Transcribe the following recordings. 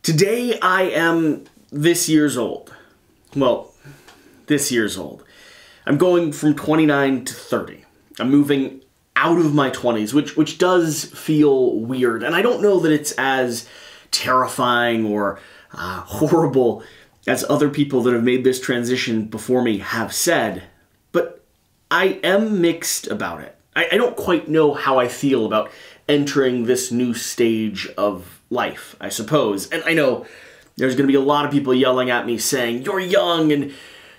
Today I am this year's old. Well, this year's old. I'm going from 29 to 30. I'm moving out of my 20s, which does feel weird. And I don't know that it's as terrifying or horrible as other people that have made this transition before me have said, but I am mixed about it. I don't quite know how I feel about entering this new stage of life, I suppose. And I know there's going to be a lot of people yelling at me saying, you're young and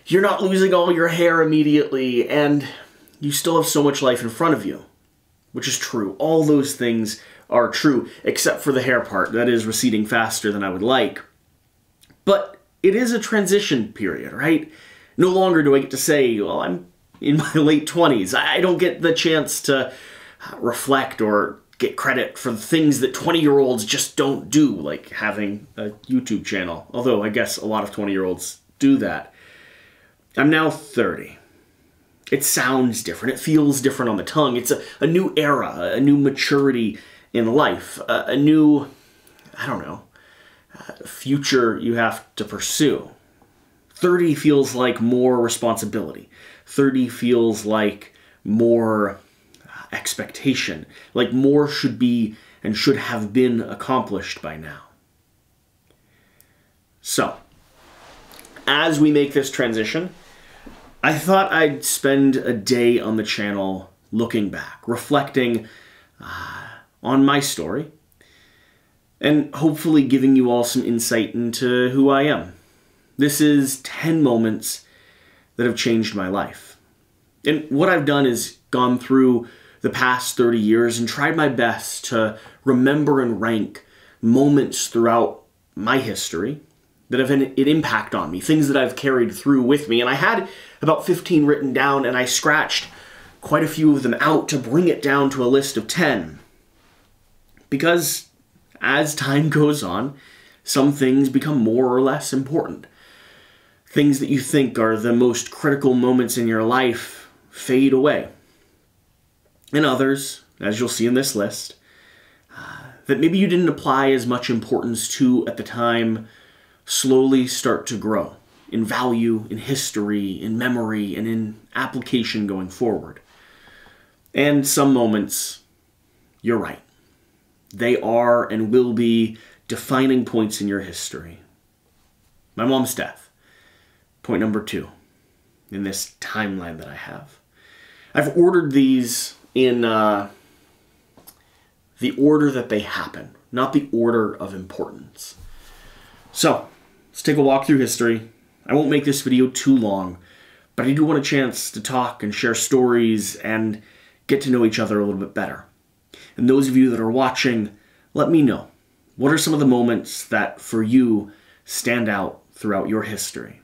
you're not losing all your hair immediately and you still have so much life in front of you. Which is true. All those things are true, except for the hair part. That is receding faster than I would like. But it is a transition period, right? No longer do I get to say, well, I'm in my late 20s. I don't get the chance to reflect or get credit for the things that 20-year-olds just don't do, like having a YouTube channel. Although I guess a lot of 20-year-olds do that. I'm now 30. It sounds different. It feels different on the tongue. It's a new era, a new maturity in life, a new, I don't know, future you have to pursue. 30 feels like more responsibility. 30 feels like more expectation, like more should be and should have been accomplished by now. So, as we make this transition, I thought I'd spend a day on the channel looking back, reflecting on my story, and hopefully giving you all some insight into who I am. This is 10 moments that have changed my life. And what I've done is gone through the past 30 years and tried my best to remember and rank moments throughout my history that have an impact on me, things that I've carried through with me. And I had about 15 written down, and I scratched quite a few of them out to bring it down to a list of 10. Because as time goes on, some things become more or less important. Things that you think are the most critical moments in your life fade away. And others, as you'll see in this list, that maybe you didn't apply as much importance to at the time, slowly start to grow in value, in history, in memory, and in application going forward. And some moments, you're right. They are and will be defining points in your history. My mom's death. Point number 2 in this timeline that I have. I've ordered these in the order that they happen, not the order of importance. So, let's take a walk through history. I won't make this video too long, but I do want a chance to talk and share stories and get to know each other a little bit better. And those of you that are watching, let me know. What are some of the moments that, for you, stand out throughout your history?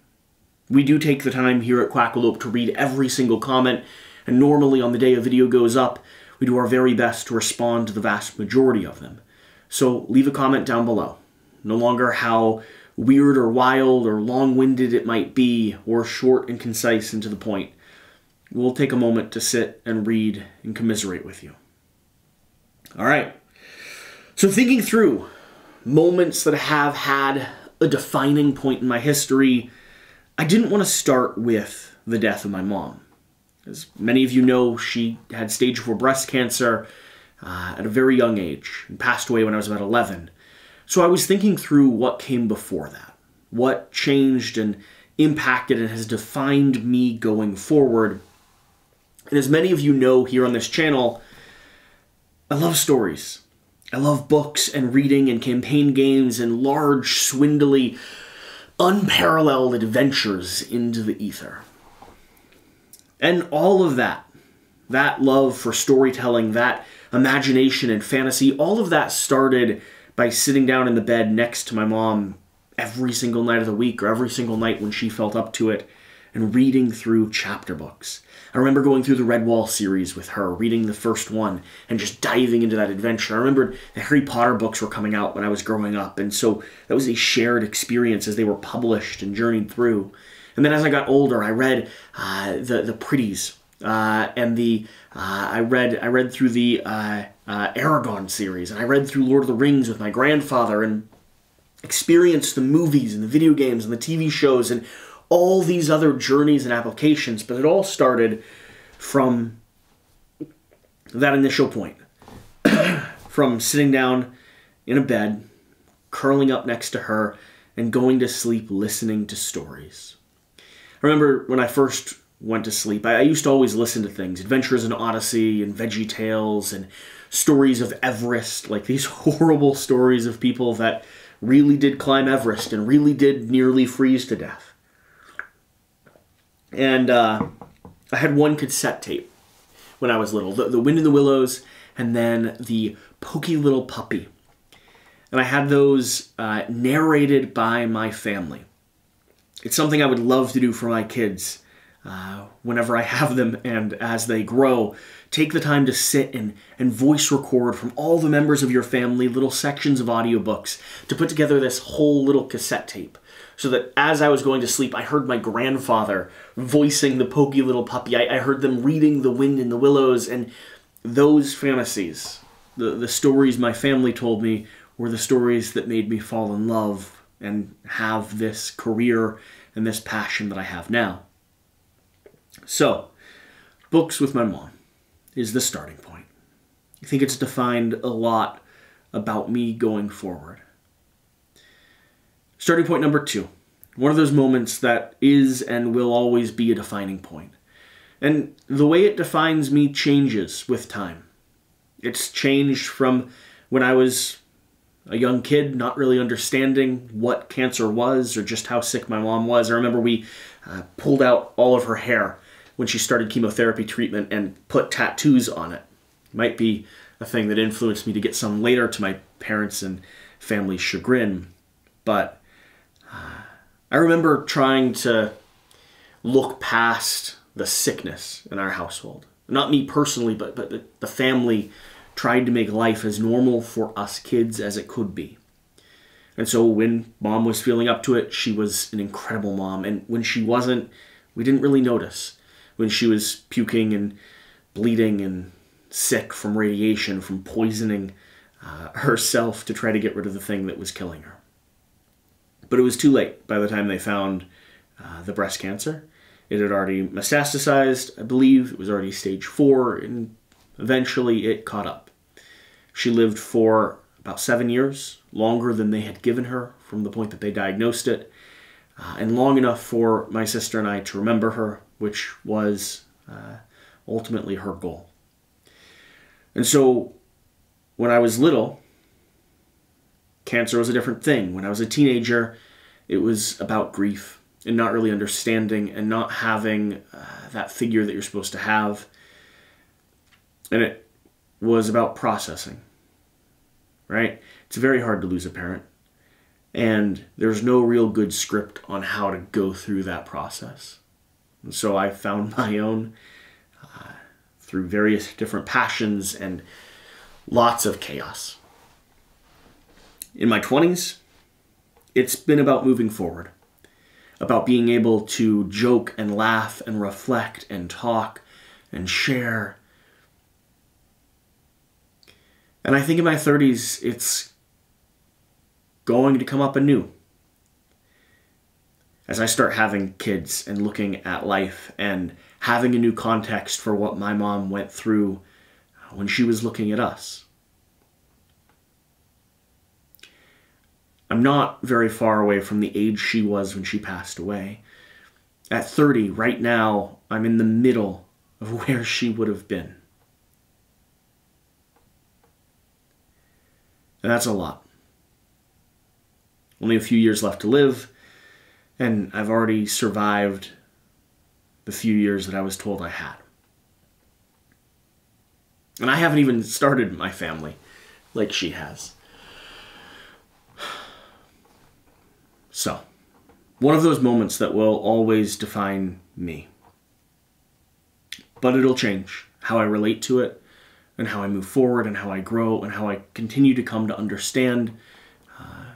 We do take the time here at Quackalope to read every single comment, and normally on the day a video goes up, we do our very best to respond to the vast majority of them. So leave a comment down below. No longer how weird or wild or long-winded it might be, or short and concise and to the point. We'll take a moment to sit and read and commiserate with you. All right. So thinking through moments that have had a defining point in my history, I didn't want to start with the death of my mom. As many of you know, she had stage 4 breast cancer at a very young age and passed away when I was about 11. So I was thinking through what came before that, what changed and impacted and has defined me going forward. And as many of you know here on this channel, I love stories. I love books and reading and campaign games and large, swindly, unparalleled adventures into the ether. And all of that love for storytelling, that imagination and fantasy, all of that started by sitting down in the bed next to my mom every single night of the week or every single night when she felt up to it and reading through chapter books. I remember going through the Redwall series with her, reading the first one and just diving into that adventure. I remembered the Harry Potter books were coming out when I was growing up, and so that was a shared experience as they were published and journeyed through. And then as I got older, I read the Pretties, and I read through the Aragon series, and I read through Lord of the Rings with my grandfather, and experienced the movies and the video games and the TV shows and all these other journeys and applications, but it all started from that initial point. From sitting down in a bed, curling up next to her, and going to sleep listening to stories. I remember when I first went to sleep, I used to always listen to things, Adventures in Odyssey and Veggie Tales and stories of Everest, like these horrible stories of people that really did climb Everest and really did nearly freeze to death. And I had one cassette tape when I was little, The Wind in the Willows, and then the Pokey Little Puppy. And I had those narrated by my family. It's something I would love to do for my kids whenever I have them and as they grow. Take the time to sit and voice record from all the members of your family little sections of audiobooks to put together this whole little cassette tape. So that as I was going to sleep, I heard my grandfather voicing the Pokey Little Puppy. I heard them reading The Wind in the Willows, and those fantasies, the stories my family told me, were the stories that made me fall in love and have this career and this passion that I have now. So, books with my mom is the starting point. I think it's defined a lot about me going forward. Starting point number 2. One of those moments that is and will always be a defining point. And the way it defines me changes with time. It's changed from when I was a young kid, not really understanding what cancer was or just how sick my mom was. I remember we pulled out all of her hair when she started chemotherapy treatment and put tattoos on it. Might be a thing that influenced me to get some later, to my parents' and family's chagrin. But I remember trying to look past the sickness in our household. Not me personally, but the family tried to make life as normal for us kids as it could be. And so when mom was feeling up to it, she was an incredible mom. And when she wasn't, we didn't really notice. When she was puking and bleeding and sick from radiation, from poisoning herself to try to get rid of the thing that was killing her. But it was too late by the time they found the breast cancer. It had already metastasized, I believe. It was already stage 4, and eventually it caught up. She lived for about 7 years, longer than they had given her from the point that they diagnosed it, and long enough for my sister and I to remember her, which was ultimately her goal. And so when I was little, cancer was a different thing. When I was a teenager, it was about grief and not really understanding and not having that figure that you're supposed to have. And it was about processing, right? It's very hard to lose a parent. And there's no real good script on how to go through that process. And so I found my own through various different passions and lots of chaos. In my 20s, it's been about moving forward, about being able to joke and laugh and reflect and talk and share. And I think in my 30s, it's going to come up anew. As I start having kids and looking at life and having a new context for what my mom went through when she was looking at us. I'm not very far away from the age she was when she passed away. At 30, right now, I'm in the middle of where she would have been. And that's a lot. Only a few years left to live, and I've already survived the few years that I was told I had. And I haven't even started my family like she has. So, one of those moments that will always define me. But it'll change how I relate to it, and how I move forward, and how I grow, and how I continue to come to understand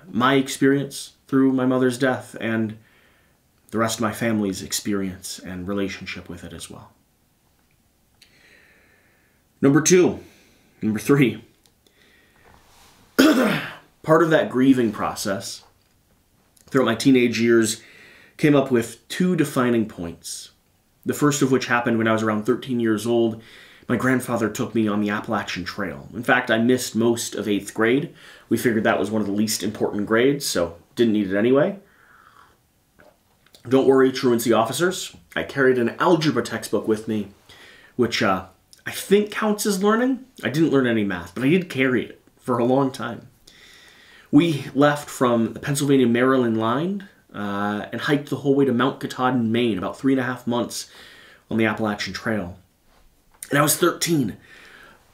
my experience through my mother's death, and the rest of my family's experience and relationship with it as well. Number 3. Part of that grieving process throughout my teenage years, came up with two defining points. The first of which happened when I was around 13 years old. My grandfather took me on the Appalachian Trail. In fact, I missed most of 8th grade. We figured that was one of the least important grades, so didn't need it anyway. Don't worry, truancy officers. I carried an algebra textbook with me, which I think counts as learning. I didn't learn any math, but I did carry it for a long time. We left from the Pennsylvania-Maryland line and hiked the whole way to Mount Katahdin, Maine, about 3.5 months on the Appalachian Trail. And I was 13,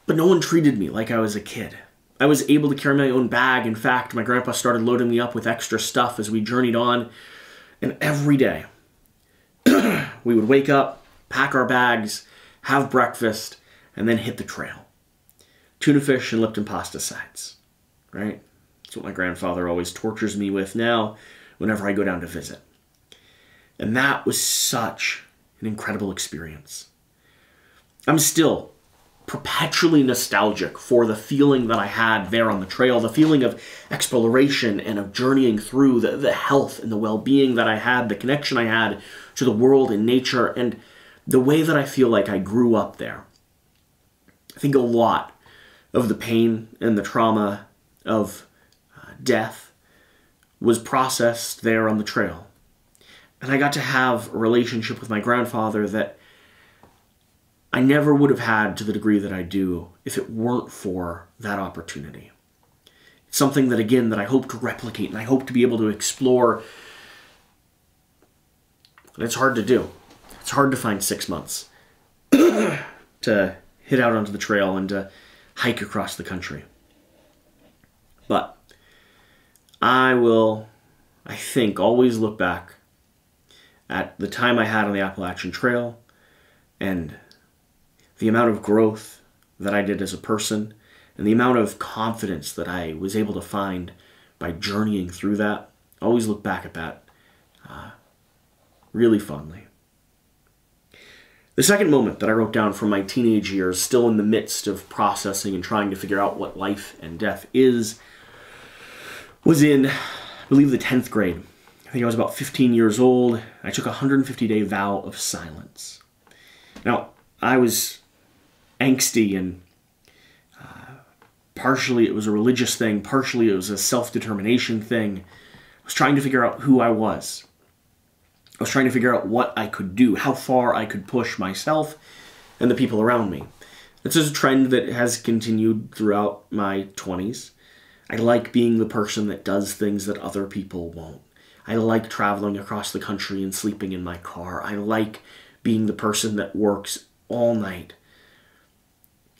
but no one treated me like I was a kid. I was able to carry my own bag. In fact, my grandpa started loading me up with extra stuff as we journeyed on. And every day, we would wake up, pack our bags, have breakfast, and then hit the trail. Tuna fish and Lipton pasta sides, right? That's what my grandfather always tortures me with now whenever I go down to visit. And that was such an incredible experience. I'm still perpetually nostalgic for the feeling that I had there on the trail, the feeling of exploration and of journeying through, the health and the well-being that I had, the connection I had to the world and nature, and the way that I feel like I grew up there. I think a lot of the pain and the trauma of death was processed there on the trail. And I got to have a relationship with my grandfather that I never would have had to the degree that I do if it weren't for that opportunity. It's something that, again, that I hope to replicate and I hope to be able to explore. And it's hard to do. It's hard to find 6 months to hit out onto the trail and to hike across the country. But I will, I think, always look back at the time I had on the Appalachian Trail and the amount of growth that I did as a person and the amount of confidence that I was able to find by journeying through that. I always look back at that really fondly. The second moment that I wrote down from my teenage years, still in the midst of processing and trying to figure out what life and death is, was in, I believe, the 10th grade. I think I was about 15 years old. I took a 150-day vow of silence. Now, I was angsty, and partially it was a religious thing, partially it was a self-determination thing. I was trying to figure out who I was. I was trying to figure out what I could do, how far I could push myself and the people around me. This is a trend that has continued throughout my 20s. I like being the person that does things that other people won't. I like traveling across the country and sleeping in my car. I like being the person that works all night.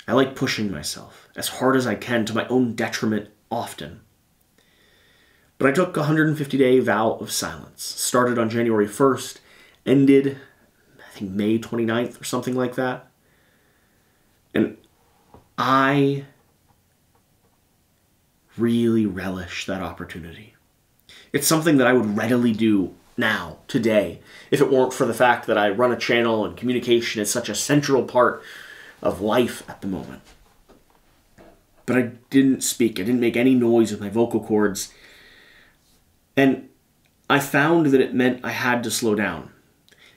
I like pushing myself as hard as I can to my own detriment often. But I took a 150-day vow of silence. Started on January 1st, ended, I think, May 29th or something like that. And I really relish that opportunity. It's something that I would readily do now, today, if it weren't for the fact that I run a channel and communication is such a central part of life at the moment. But I didn't speak. I didn't make any noise with my vocal cords. And I found that it meant I had to slow down.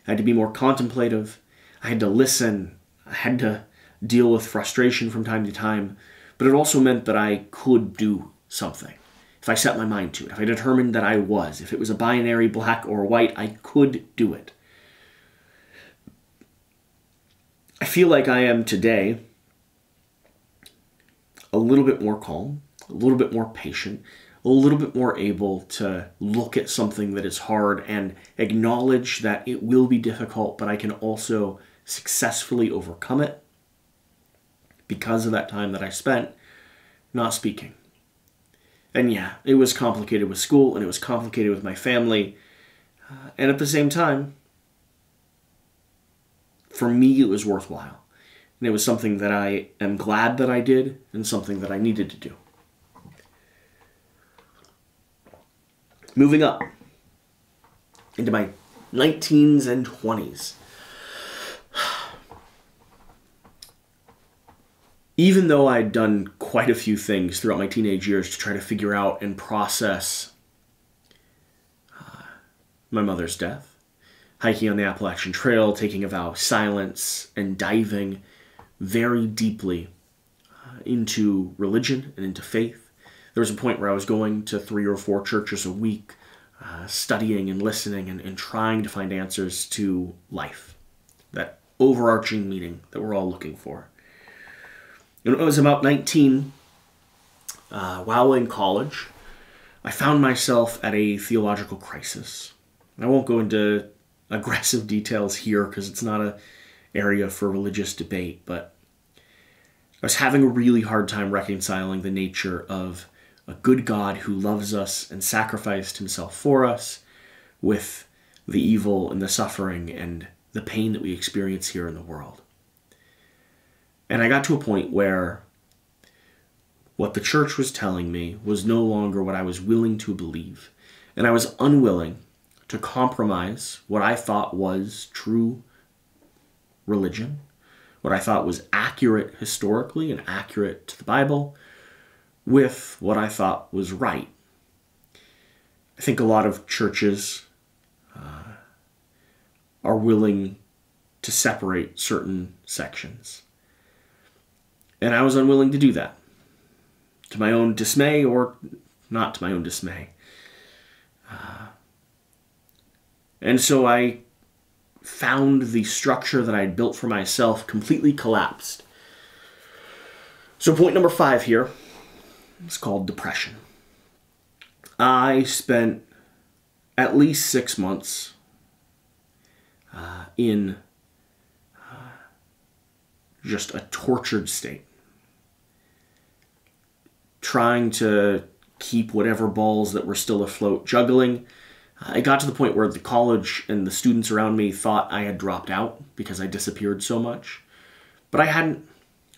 I had to be more contemplative. I had to listen. I had to deal with frustration from time to time. But it also meant that I could do something. If I set my mind to it, if I determined that I was, if it was a binary black or white, I could do it. I feel like I am today a little bit more calm, a little bit more patient, a little bit more able to look at something that is hard and acknowledge that it will be difficult, but I can also successfully overcome it because of that time that I spent not speaking. And yeah, it was complicated with school, and it was complicated with my family. And at the same time, for me, it was worthwhile. And it was something that I am glad that I did, and something that I needed to do. Moving up into my 19s and 20s. Even though I'd done quite a few things throughout my teenage years to try to figure out and process my mother's death, hiking on the Appalachian Trail, taking a vow of silence, and diving very deeply into religion and into faith. There was a point where I was going to 3 or 4 churches a week, studying and listening and trying to find answers to life, that overarching meaning that we're all looking for. And when I was about 19, while in college, I found myself at a theological crisis. I won't go into aggressive details here because it's not an area for religious debate, but I was having a really hard time reconciling the nature of a good God who loves us and sacrificed himself for us with the evil and the suffering and the pain that we experience here in the world. And I got to a point where what the church was telling me was no longer what I was willing to believe, and I was unwilling to compromise what I thought was true religion, what I thought was accurate historically and accurate to the Bible, with what I thought was right. I think a lot of churches are willing to separate certain sections. And I was unwilling to do that, to my own dismay or not to my own dismay. And so I found the structure that I had built for myself completely collapsed. So point number 5 here is called depression. I spent at least 6 months in just a tortured state, trying to keep whatever balls that were still afloat juggling. I got to the point where the college and the students around me thought I had dropped out because I disappeared so much. But I hadn't.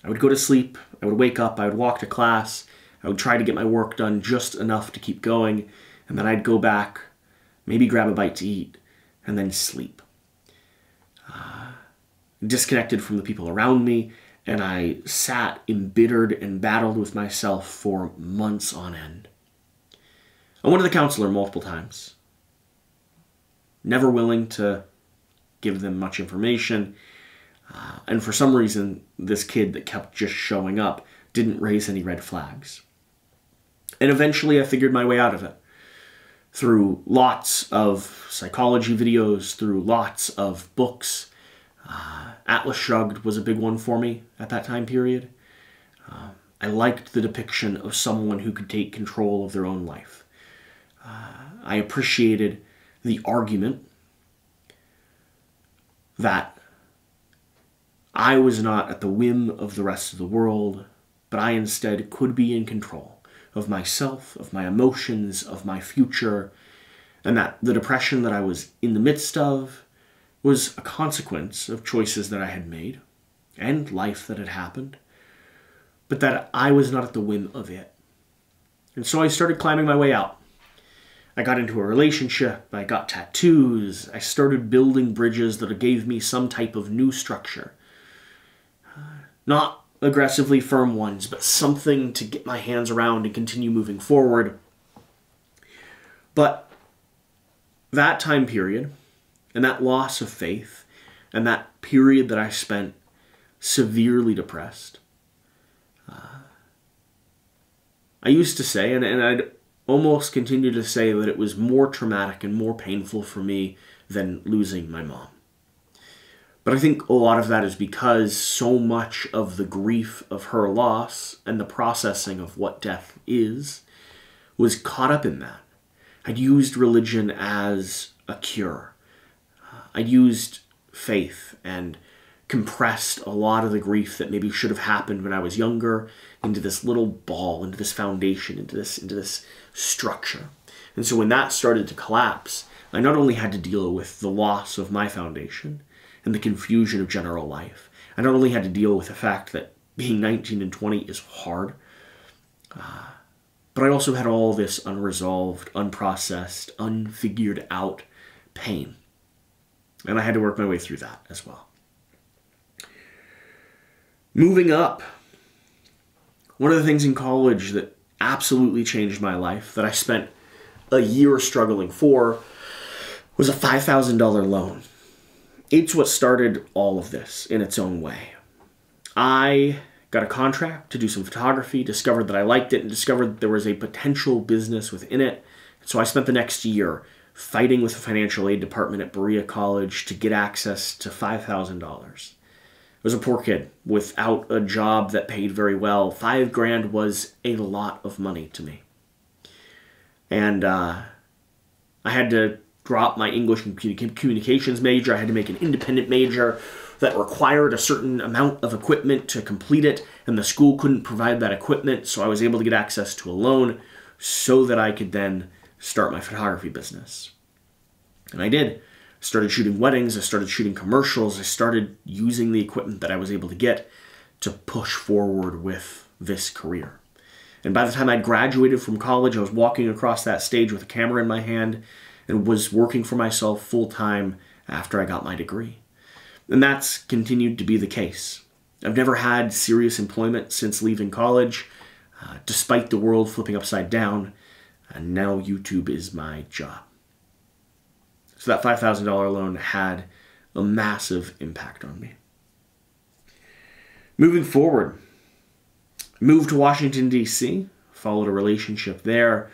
I would go to sleep, I would wake up, I would walk to class, I would try to get my work done just enough to keep going, and then I'd go back, maybe grab a bite to eat, and then sleep. Disconnected from the people around me, and I sat embittered and battled with myself for months on end. I went to the counselor multiple times, never willing to give them much information, and for some reason, this kid that kept just showing up didn't raise any red flags. And eventually I figured my way out of it through lots of psychology videos, through lots of books. Atlas Shrugged was a big one for me at that time period. I liked the depiction of someone who could take control of their own life. I appreciated the argument that I was not at the whim of the rest of the world, but I instead could be in control of myself, of my emotions, of my future, and that the depression that I was in the midst of was a consequence of choices that I had made and life that had happened, but that I was not at the whim of it. And so I started climbing my way out. I got into a relationship, I got tattoos, I started building bridges that gave me some type of new structure. Not aggressively firm ones, but something to get my hands around and continue moving forward. But that time period, and that loss of faith, and that period that I spent severely depressed, I used to say, and I'd almost continue to say, that it was more traumatic and more painful for me than losing my mom. But I think a lot of that is because so much of the grief of her loss and the processing of what death is was caught up in that. I'd used religion as a cure. I used faith and compressed a lot of the grief that maybe should have happened when I was younger into this little ball, into this foundation, into this structure. And so when that started to collapse, I not only had to deal with the loss of my foundation and the confusion of general life, I not only had to deal with the fact that being 19 and 20 is hard, but I also had all this unresolved, unprocessed, unfigured out pain. And I had to work my way through that as well. Moving up, one of the things in college that absolutely changed my life, that I spent a year struggling for, was a $5,000 loan. It's what started all of this in its own way. I got a contract to do some photography, discovered that I liked it, and discovered that there was a potential business within it. So I spent the next year fighting with the financial aid department at Berea College to get access to $5,000. I was a poor kid without a job that paid very well. $5,000 was a lot of money to me. And I had to drop my English and communications major. I had to make an independent major that required a certain amount of equipment to complete it, and the school couldn't provide that equipment, so I was able to get access to a loan so that I could then start my photography business. And I did. I started shooting weddings, I started shooting commercials, I started using the equipment that I was able to get to push forward with this career. And by the time I graduated from college, I was walking across that stage with a camera in my hand and was working for myself full-time after I got my degree. And that's continued to be the case. I've never had serious employment since leaving college, despite the world flipping upside down, and now YouTube is my job. So that $5,000 loan had a massive impact on me. Moving forward, moved to Washington, D.C., followed a relationship there,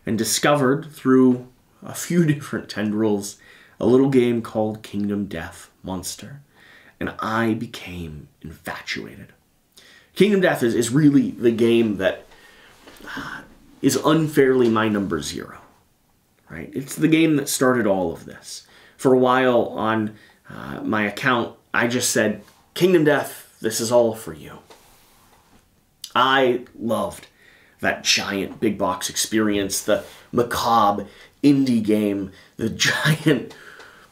and discovered through a few different tendrils a little game called Kingdom Death Monster, and I became infatuated. Kingdom Death is really the game that is unfairly my number 0, right? It's the game that started all of this. For a while on my account, I just said, Kingdom Death, this is all for you. I loved that giant big box experience, the macabre indie game, the giant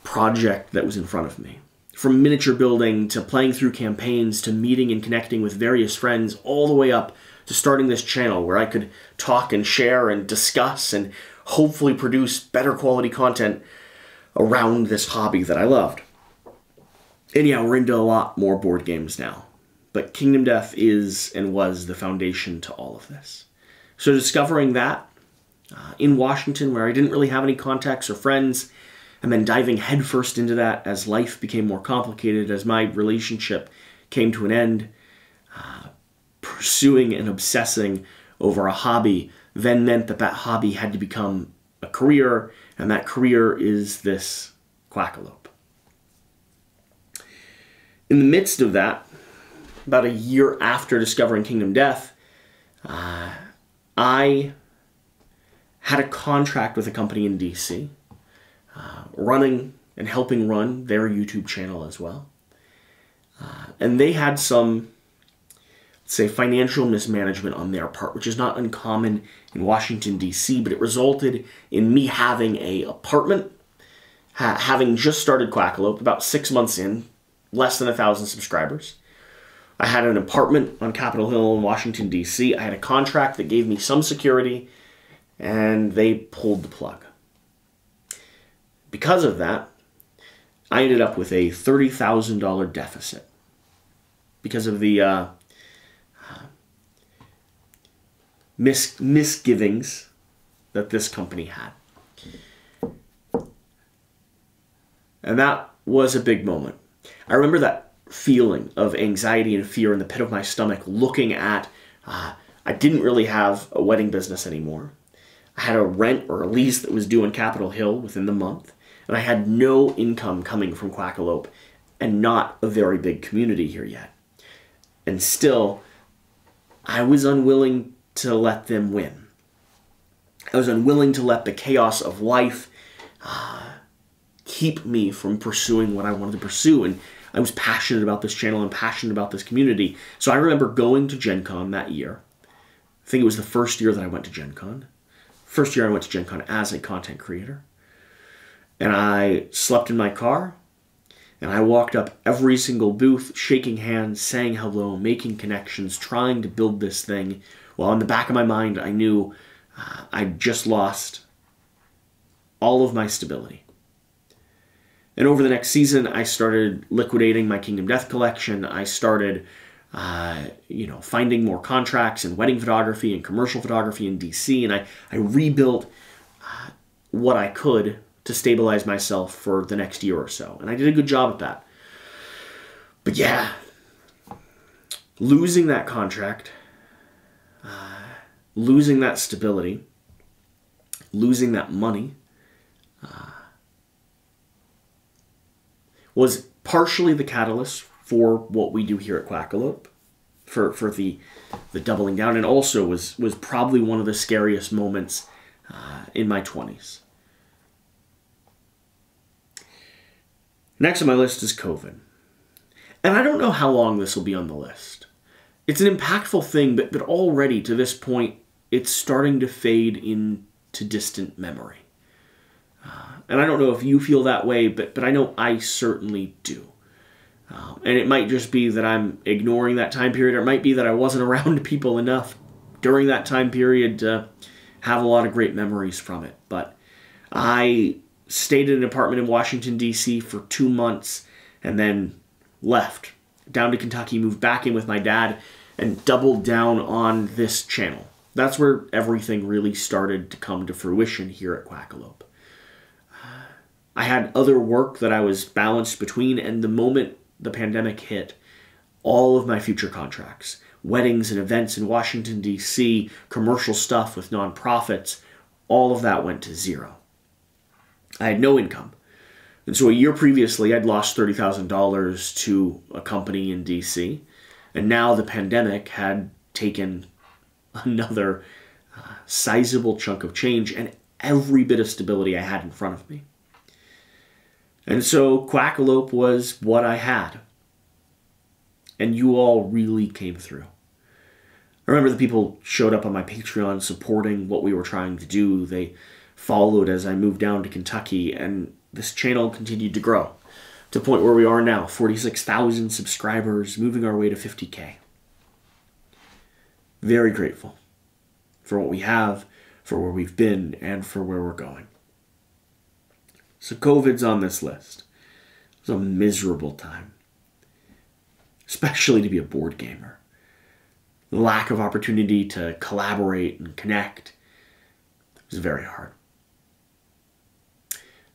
project that was in front of me. From miniature building to playing through campaigns to meeting and connecting with various friends, all the way up to starting this channel where I could talk and share and discuss and hopefully produce better quality content around this hobby that I loved. And yeah, we're into a lot more board games now, but Kingdom Death is and was the foundation to all of this. So discovering that in Washington, where I didn't really have any contacts or friends, and then diving headfirst into that as life became more complicated, as my relationship came to an end, pursuing and obsessing over a hobby then meant that that hobby had to become a career, and that career is this Quackalope. In the midst of that, about a year after discovering Kingdom Death, I had a contract with a company in DC, running and helping run their YouTube channel as well. And they had some, let's say, financial mismanagement on their part, which is not uncommon in Washington, D.C., but it resulted in me having an apartment, having just started Quackalope, about 6 months in, less than 1,000 subscribers. I had an apartment on Capitol Hill in Washington, D.C. I had a contract that gave me some security, and they pulled the plug. Because of that, I ended up with a $30,000 deficit because of the misgivings that this company had. And that was a big moment. I remember that feeling of anxiety and fear in the pit of my stomach looking at, I didn't really have a wedding business anymore. I had a rent or a lease that was due on Capitol Hill within the month. And I had no income coming from Quackalope and not a very big community here yet. And still, I was unwilling to let them win. I was unwilling to let the chaos of life keep me from pursuing what I wanted to pursue. And I was passionate about this channel and passionate about this community. So I remember going to Gen Con that year. I think it was the first year that I went to Gen Con. First year I went to Gen Con as a content creator. And I slept in my car, and I walked up every single booth, shaking hands, saying hello, making connections, trying to build this thing, while in the back of my mind I knew I'd just lost all of my stability. And over the next season, I started liquidating my Kingdom Death collection. I started finding more contracts in wedding photography and commercial photography in DC, and I rebuilt what I could to stabilize myself for the next year or so. And I did a good job at that. But yeah, losing that contract, losing that stability, losing that money, was partially the catalyst for what we do here at Quackalope, for the doubling down, and also was probably one of the scariest moments in my 20s. Next on my list is COVID. And I don't know how long this will be on the list. It's an impactful thing, but already to this point, it's starting to fade into distant memory. And I don't know if you feel that way, but I know I certainly do. And it might just be that I'm ignoring that time period, or it might be that I wasn't around people enough during that time period to have a lot of great memories from it. But I stayed in an apartment in Washington, D.C. for 2 months and then left down to Kentucky, moved back in with my dad, and doubled down on this channel. That's where everything really started to come to fruition here at Quackalope. I had other work that I was balanced between, and the moment the pandemic hit, all of my future contracts, weddings and events in Washington, D.C., commercial stuff with nonprofits, all of that went to zero. I had no income. And so a year previously, I'd lost $30,000 to a company in D.C., and now the pandemic had taken another sizable chunk of change and every bit of stability I had in front of me. And so Quackalope was what I had. And you all really came through. I remember the people showed up on my Patreon supporting what we were trying to do. They followed as I moved down to Kentucky, and this channel continued to grow to the point where we are now, 46,000 subscribers, moving our way to 50K. Very grateful for what we have, for where we've been, and for where we're going. So COVID's on this list. It was a miserable time, especially to be a board gamer. The lack of opportunity to collaborate and connect was very hard.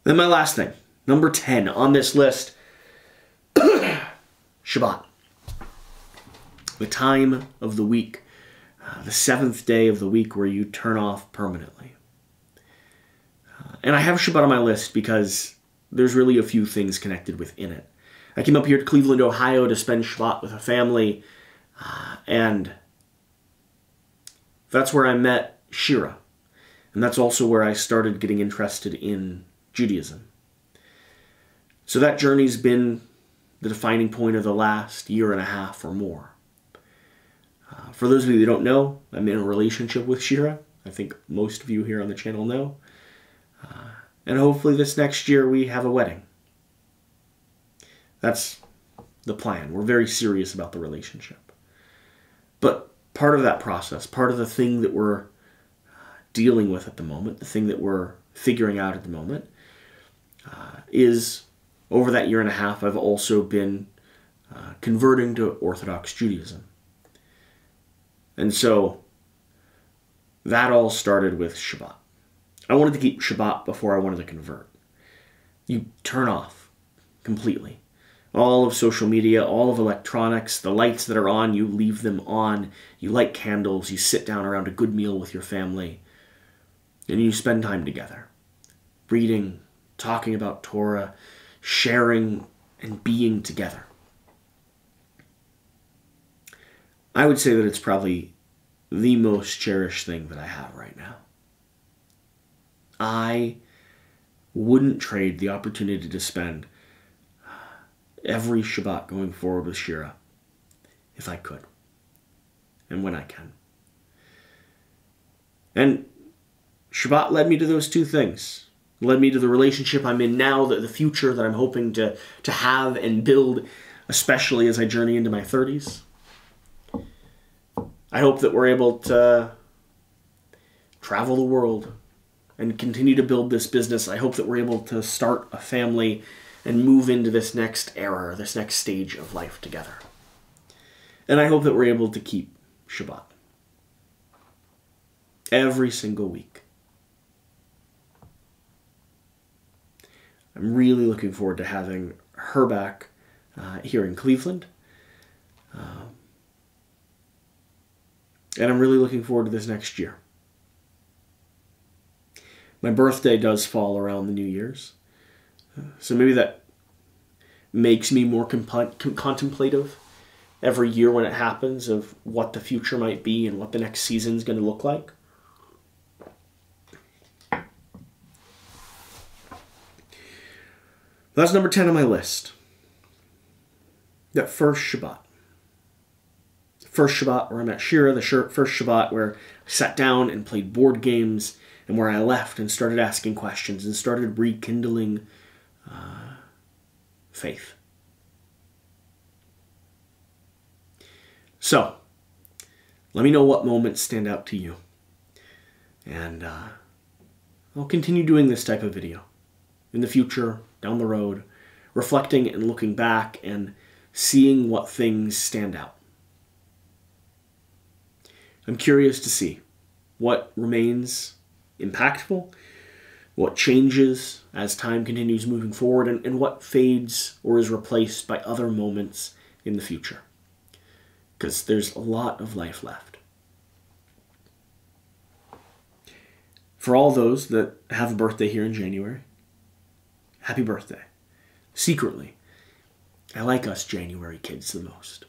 Then my last thing, number 10 on this list, Shabbat. The time of the week, the 7th day of the week where you turn off permanently. And I have Shabbat on my list because there's really a few things connected within it. I came up here to Cleveland, Ohio to spend Shabbat with a family, and that's where I met Shira. And that's also where I started getting interested in Judaism. So that journey's been the defining point of the last year and a half or more. For those of you who don't know, I'm in a relationship with Shira. I think most of you here on the channel know. And hopefully this next year we have a wedding. That's the plan. We're very serious about the relationship. But part of that process, part of the thing that we're dealing with at the moment, the thing that we're figuring out at the moment, is over that year and a half I've also been converting to Orthodox Judaism. And so that all started with Shabbat. I wanted to keep Shabbat before I wanted to convert. You turn off completely. All of social media, all of electronics, the lights that are on, you leave them on. You light candles, you sit down around a good meal with your family, and you spend time together. Reading, talking about Torah, sharing, and being together. I would say that it's probably the most cherished thing that I have right now. I wouldn't trade the opportunity to spend every Shabbat going forward with Shira if I could, and when I can. And Shabbat led me to those two things. It led me to the relationship I'm in now, the future that I'm hoping to have and build, especially as I journey into my 30s. I hope that we're able to travel the world and continue to build this business. I hope that we're able to start a family and move into this next era, this next stage of life together. And I hope that we're able to keep Shabbat every single week. I'm really looking forward to having her back here in Cleveland. And I'm really looking forward to this next year. My birthday does fall around the New Year's. So maybe that makes me more contemplative every year when it happens of what the future might be and what the next season's going to look like. That's number 10 on my list. That first Shabbat. The first Shabbat where I met Shira, the first Shabbat where I sat down and played board games, and where I left and started asking questions and started rekindling faith. So, let me know what moments stand out to you. And I'll continue doing this type of video in the future, down the road, reflecting and looking back and seeing what things stand out. I'm curious to see what remains impactful, what changes as time continues moving forward, and what fades or is replaced by other moments in the future. Because there's a lot of life left. For all those that have a birthday here in January, happy birthday. Secretly, I like us January kids the most.